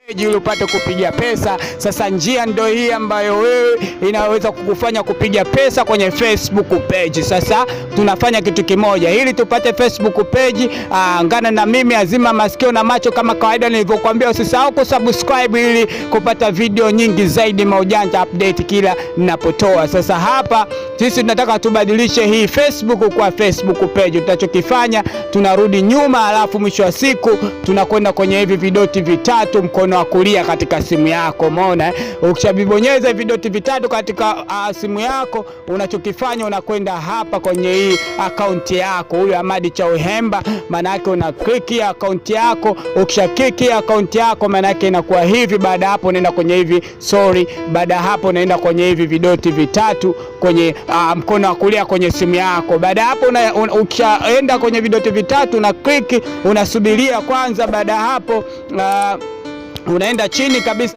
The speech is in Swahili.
ili upate kupiga pesa. Sasa njia ndio hii ambayo wewe inaweza kukufanya kupiga pesa kwenye Facebook page. Sasa tunafanya kitu kimoja ili tupate Facebook page. Angana na mimi, azima masikio na macho kama kawaida nilivyokuambia. Usisahau kusubscribe ili kupata video nyingi zaidi, maujanja update kila ninapotoa. Sasa hapa sisi tunataka tubadilishe hii Facebook kwa Facebook page. Tutachokifanya, tunarudi nyuma, alafu mwisho wa siku tunakwenda kwenye hivi vidoti vitatu mkono wa kulia katika simu yako. Umeona? Ukishabibonyeza vidoti vitatu katika simu yako, unachokifanya unakwenda hapa kwenye hii account yako, huyu Ahmad Chawehemba. Maana yake una click account yako. Ukisha click account yako, maana yake inakuwa hivi. Baada hapo unaenda kwenye hivi baada hapo unaenda kwenye hivi vidoti vitatu kwenye mkono wa kulia kwenye simu yako. Baada hapo ukishaenda kwenye vidoti vitatu na click, unasubiria kwanza. Baada hapo unaenda chini kabisa.